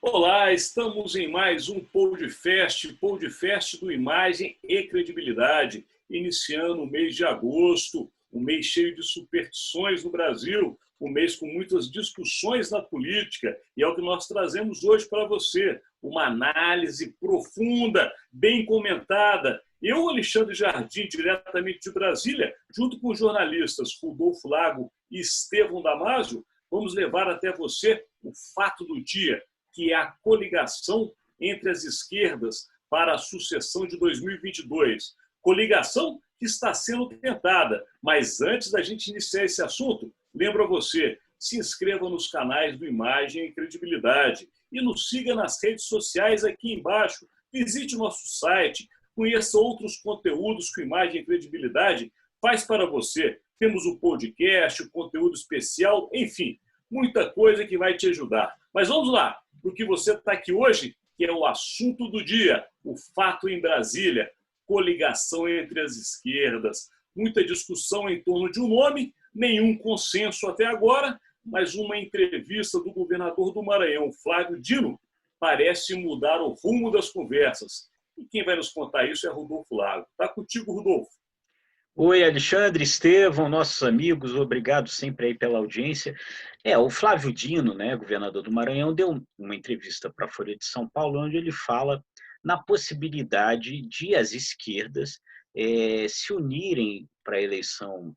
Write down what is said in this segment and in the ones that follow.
Olá, estamos em mais um podcast do Imagem e Credibilidade, iniciando o mês de agosto, um mês cheio de superstições no Brasil, um mês com muitas discussões na política, e é o que nós trazemos hoje para você, uma análise profunda, bem comentada. Eu, Alexandre Jardim, diretamente de Brasília, junto com os jornalistas Rodolfo Lago e Estevão Damasio, vamos levar até você o fato do dia, que é a coligação entre as esquerdas para a sucessão de 2022. Coligação que está sendo tentada. Mas antes da gente iniciar esse assunto, lembro a você, se inscreva nos canais do Imagem e Credibilidade e nos siga nas redes sociais aqui embaixo. Visite o nosso site, conheça outros conteúdos que o Imagem e Credibilidade faz para você. Temos o podcast, o conteúdo especial, enfim, muita coisa que vai te ajudar. Mas vamos lá, porque você está aqui hoje, que é o assunto do dia, o fato em Brasília, coligação entre as esquerdas, muita discussão em torno de um nome, nenhum consenso até agora, mas uma entrevista do governador do Maranhão, Flávio Dino, parece mudar o rumo das conversas. E quem vai nos contar isso é Rodolfo Lago. Está contigo, Rodolfo. Oi, Alexandre, Estevão, nossos amigos, obrigado sempre aí pela audiência. O Flávio Dino, né, governador do Maranhão, deu uma entrevista para a Folha de São Paulo, onde ele fala na possibilidade de as esquerdas se unirem para a eleição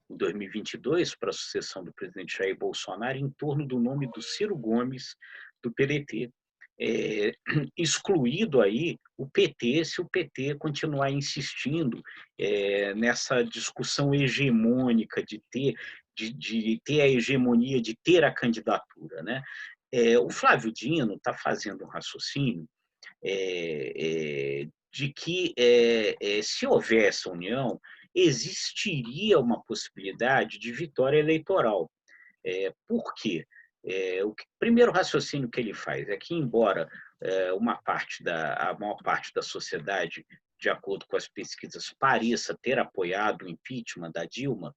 em 2022, para a sucessão do presidente Jair Bolsonaro, em torno do nome do Ciro Gomes, do PDT. Excluído aí o PT, se o PT continuar insistindo nessa discussão hegemônica de ter a hegemonia, de ter a candidatura, né? O Flávio Dino está fazendo um raciocínio de que se houver essa união, existiria uma possibilidade de vitória eleitoral. Por quê? O primeiro raciocínio que ele faz é que, embora a maior parte da sociedade, de acordo com as pesquisas, pareça ter apoiado o impeachment da Dilma,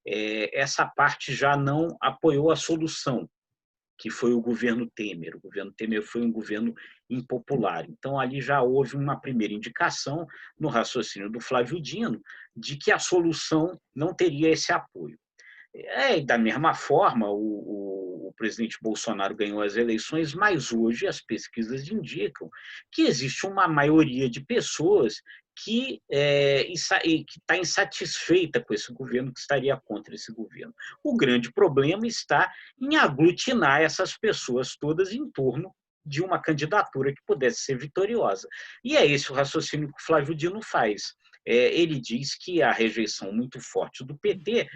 essa parte já não apoiou a solução, que foi o governo Temer. O governo Temer foi um governo impopular. Então, ali já houve uma primeira indicação no raciocínio do Flávio Dino de que a solução não teria esse apoio. Da mesma forma, o presidente Bolsonaro ganhou as eleições, mas hoje as pesquisas indicam que existe uma maioria de pessoas que está insatisfeita com esse governo, que estaria contra esse governo. O grande problema está em aglutinar essas pessoas todas em torno de uma candidatura que pudesse ser vitoriosa. E é esse o raciocínio que o Flávio Dino faz. Ele diz que a rejeição muito forte do PT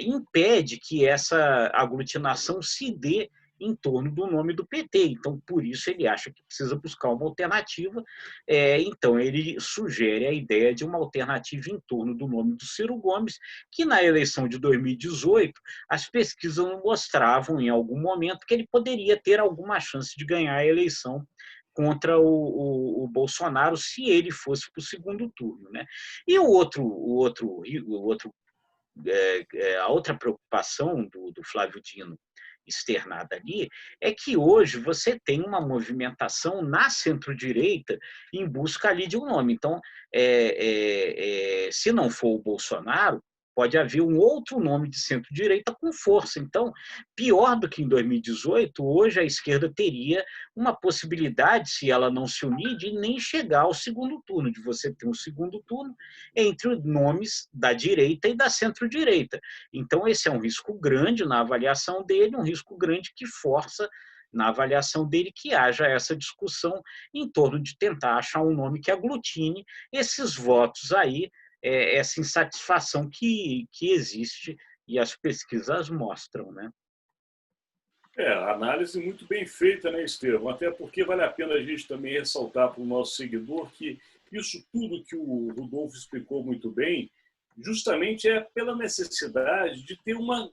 impede que essa aglutinação se dê em torno do nome do PT. Então, por isso, ele acha que precisa buscar uma alternativa. Então, ele sugere a ideia de uma alternativa em torno do nome do Ciro Gomes, que na eleição de 2018, as pesquisas mostravam, em algum momento, que ele poderia ter alguma chance de ganhar a eleição contra o Bolsonaro, se ele fosse para o segundo turno, né? E a outra preocupação do Flávio Dino externada ali é que hoje você tem uma movimentação na centro-direita em busca ali de um nome. Então, se não for o Bolsonaro, pode haver um outro nome de centro-direita com força. Então, pior do que em 2018, hoje a esquerda teria uma possibilidade, se ela não se unir, de nem chegar ao segundo turno, de você ter um segundo turno entre os nomes da direita e da centro-direita. Então, esse é um risco grande na avaliação dele, um risco grande que força na avaliação dele que haja essa discussão em torno de tentar achar um nome que aglutine esses votos aí, essa insatisfação que existe e as pesquisas mostram, né? Análise muito bem feita, né, Estevão? Até porque vale a pena a gente também ressaltar para o nosso seguidor que isso tudo que o Rodolfo explicou muito bem, justamente é pela necessidade de ter uma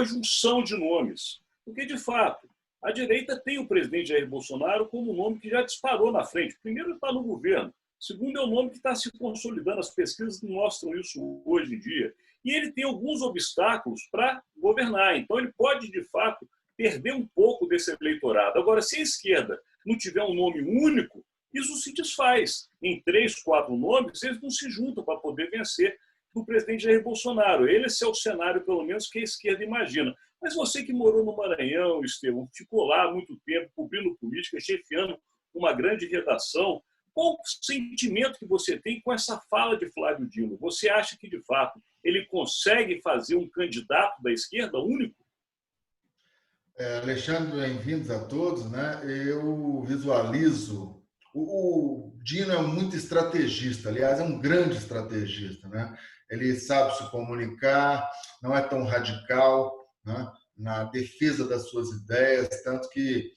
junção de nomes. Porque, de fato, a direita tem o presidente Jair Bolsonaro como um nome que já disparou na frente. Primeiro, ele está no governo. Segundo, é um nome que está se consolidando. As pesquisas mostram isso hoje em dia. E ele tem alguns obstáculos para governar. Então, ele pode, de fato, perder um pouco desse eleitorado. Agora, se a esquerda não tiver um nome único, isso se desfaz. Em 3, 4 nomes, eles não se juntam para poder vencer do presidente Jair Bolsonaro. Esse é o cenário, pelo menos, que a esquerda imagina. Mas você que morou no Maranhão, Estevão, ficou lá há muito tempo, cobrindo política, chefiando uma grande redação, qual o sentimento que você tem com essa fala de Flávio Dino? Você acha que, de fato, ele consegue fazer um candidato da esquerda único? Alexandre, bem-vindos a todos, né? Eu visualizo. O Dino é muito estrategista, aliás, é um grande estrategista, né? Ele sabe se comunicar, não é tão radical, né, na defesa das suas ideias, tanto que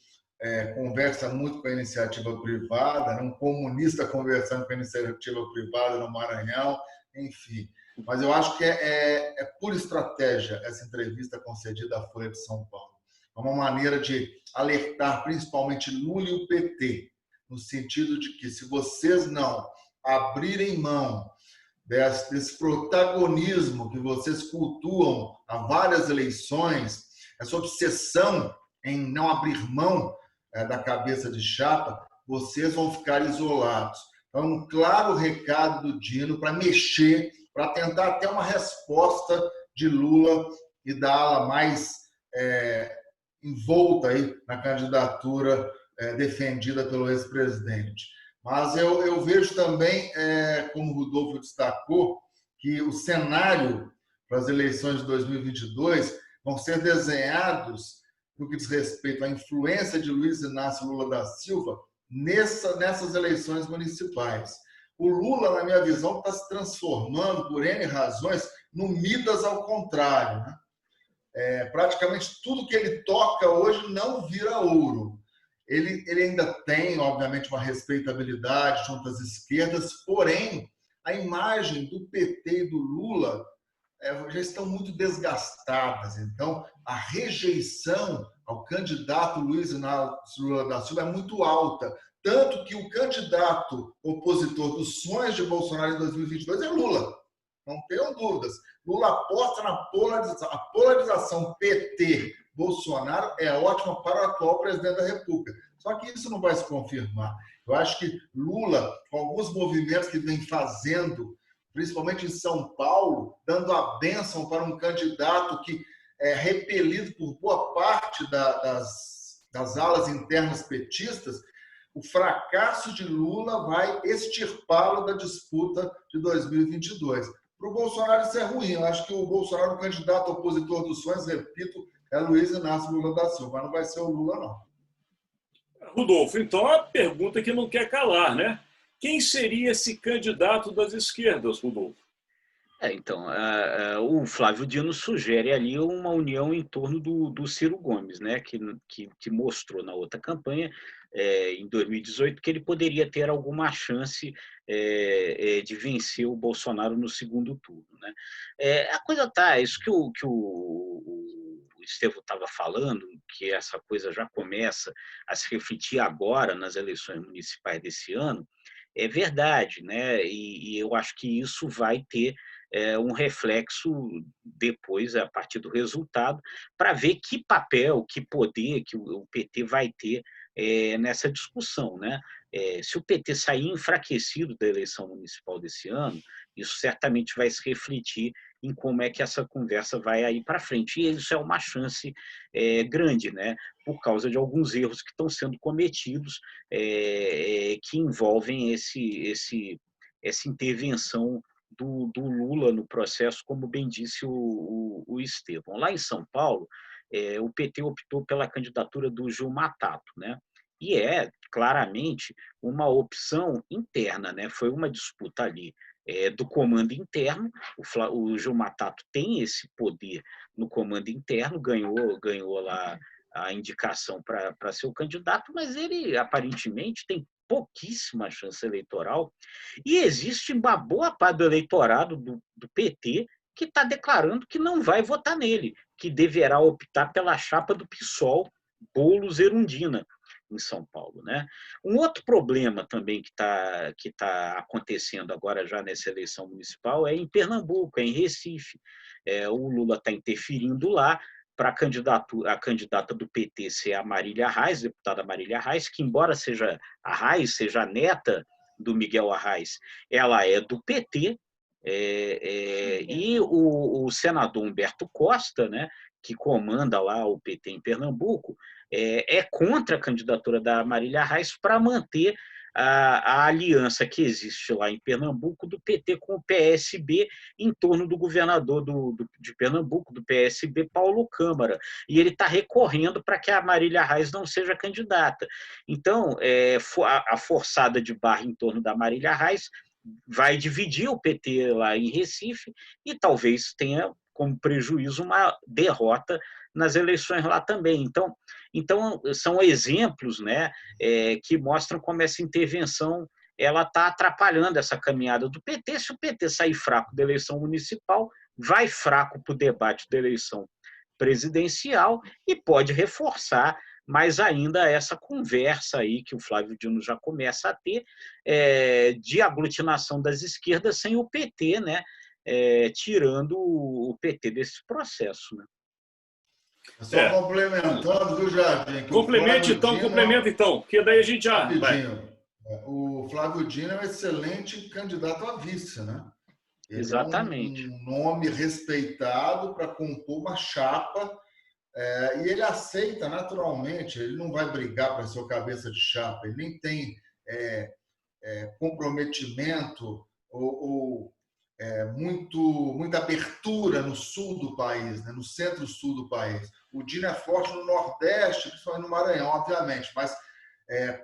conversa muito com a iniciativa privada, né? Um comunista conversando com a iniciativa privada no Maranhão, enfim. Mas eu acho que é pura estratégia essa entrevista concedida à Folha de São Paulo. É uma maneira de alertar principalmente Lula e o PT, no sentido de que, se vocês não abrirem mão desse protagonismo que vocês cultuam há várias eleições, essa obsessão em não abrir mão da cabeça de chapa, vocês vão ficar isolados. Então, um claro recado do Dino para mexer, para tentar até uma resposta de Lula e da ala mais envolta aí na candidatura defendida pelo ex-presidente. Mas eu vejo também, como o Rodolfo destacou, que o cenário para as eleições de 2022 vão ser desenhados no que diz respeito à influência de Luiz Inácio Lula da Silva nessas eleições municipais. O Lula, na minha visão, está se transformando, por N razões, no Midas ao contrário, né? Praticamente tudo que ele toca hoje não vira ouro. Ele ainda tem, obviamente, uma respeitabilidade junto às esquerdas, porém, a imagem do PT e do Lula já estão muito desgastadas. Então, a rejeição ao candidato Luiz Inácio Lula da Silva é muito alta. Tanto que o candidato opositor dos sonhos de Bolsonaro em 2022 é Lula. Não tenham dúvidas. Lula aposta na polarização. A polarização PT-Bolsonaro é ótima para o atual presidente da República. Só que isso não vai se confirmar. Eu acho que Lula, com alguns movimentos que vem fazendo, principalmente em São Paulo, dando a bênção para um candidato que é repelido por boa parte das alas internas petistas, o fracasso de Lula vai extirpá-lo da disputa de 2022. Para o Bolsonaro isso é ruim. Eu acho que o Bolsonaro, o candidato opositor dos sonhos, repito, é Luiz Inácio Lula da Silva, mas não vai ser o Lula, não. Rodolfo, então a pergunta que não quer calar, né? Quem seria esse candidato das esquerdas, Rodolfo? Então, o Flávio Dino sugere ali uma união em torno do Ciro Gomes, né, que mostrou na outra campanha, em 2018, que ele poderia ter alguma chance de vencer o Bolsonaro no segundo turno, né? A coisa está, isso que o Estevão estava falando, que essa coisa já começa a se refletir agora nas eleições municipais desse ano, é verdade, né? E eu acho que isso vai ter um reflexo depois, a partir do resultado, para ver que papel, que poder que o PT vai ter nessa discussão, né? Se o PT sair enfraquecido da eleição municipal desse ano, isso certamente vai se refletir em como é que essa conversa vai aí para frente. E isso é uma chance grande, né? Por causa de alguns erros que estão sendo cometidos, que envolvem essa intervenção do Lula no processo, como bem disse o Estevão. Lá em São Paulo, o PT optou pela candidatura do Gilmar Tato, né? E é claramente uma opção interna, né? Foi uma disputa ali do comando interno. O Gilmar Tato tem esse poder no comando interno, ganhou lá a indicação para ser o candidato, mas ele aparentemente tem pouquíssima chance eleitoral, e existe uma boa parte do eleitorado do PT que está declarando que não vai votar nele, que deverá optar pela chapa do PSOL, Boulos Erundina, em São Paulo, né? Um outro problema também que tá acontecendo agora já nessa eleição municipal é em Pernambuco, é em Recife. O Lula está interferindo lá, para a candidata do PT ser a Marília Reis, deputada Marília Reis, que embora seja a Reis, seja a neta do Miguel Arraes, ela é do PT, e o senador Humberto Costa, né, que comanda lá o PT em Pernambuco, é contra a candidatura da Marília Reis para manter a aliança que existe lá em Pernambuco do PT com o PSB em torno do governador de Pernambuco, do PSB, Paulo Câmara. E ele está recorrendo para que a Marília Reis não seja candidata. Então, a forçada de barra em torno da Marília Reis vai dividir o PT lá em Recife e talvez tenha como prejuízo uma derrota nas eleições lá também. Então são exemplos, né, que mostram como essa intervenção ela está atrapalhando essa caminhada do PT. Se o PT sair fraco da eleição municipal, vai fraco para o debate da eleição presidencial e pode reforçar mais ainda essa conversa aí que o Flávio Dino já começa a ter, de aglutinação das esquerdas sem o PT, né, tirando o PT desse processo, né? Só complementando, viu, Jardim? Complementa então, que daí a gente já rapidinho. O Flávio Dino é um excelente candidato a vice, né? Ele Exatamente. É um nome respeitado para compor uma chapa, e ele aceita naturalmente, ele não vai brigar para ser o cabeça de chapa, ele nem tem comprometimento ou muita abertura no sul do país, né? No centro-sul do país. O Dino é forte no Nordeste, principalmente no Maranhão, obviamente, mas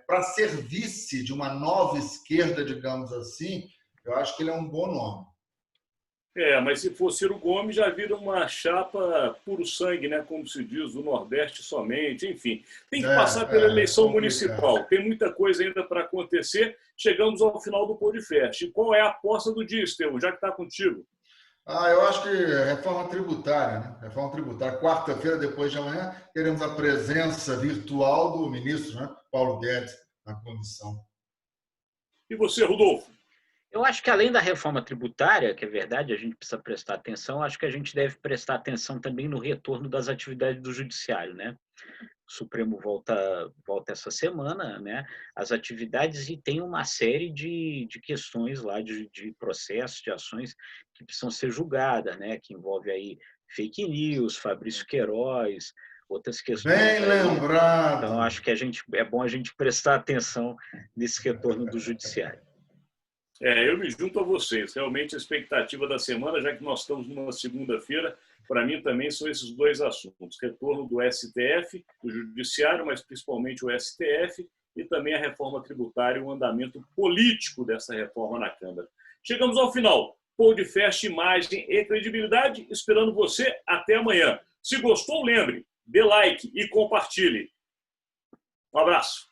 para ser vice de uma nova esquerda, digamos assim, eu acho que ele é um bom nome. Mas se for Ciro Gomes, já vira uma chapa puro sangue, né? Como se diz, do Nordeste somente, enfim. Tem que passar pela eleição municipal. Tem muita coisa ainda para acontecer. Chegamos ao final do podcast. E qual é a aposta do dia, Estevão, já que está contigo? Eu acho que reforma tributária, né? Reforma tributária. Quarta-feira, depois de amanhã, teremos a presença virtual do ministro, né? Paulo Guedes, na comissão. E você, Rodolfo? Eu acho que além da reforma tributária, que é verdade, a gente precisa prestar atenção, acho que a gente deve prestar atenção também no retorno das atividades do judiciário, né? O Supremo volta essa semana, né? As atividades, e tem uma série de questões lá, de processos, de ações que precisam ser julgadas, né? Que envolve aí fake news, Fabrício Queiroz, outras questões. Bem lembrado. Então, acho que é bom a gente prestar atenção nesse retorno do judiciário. Eu me junto a vocês. Realmente a expectativa da semana, já que nós estamos numa segunda-feira, para mim também são esses dois assuntos. Retorno do STF, do Judiciário, mas principalmente o STF, e também a reforma tributária e o andamento político dessa reforma na Câmara. Chegamos ao final. Podcast, imagem e credibilidade. Esperando você até amanhã. Se gostou, lembre, dê like e compartilhe. Um abraço.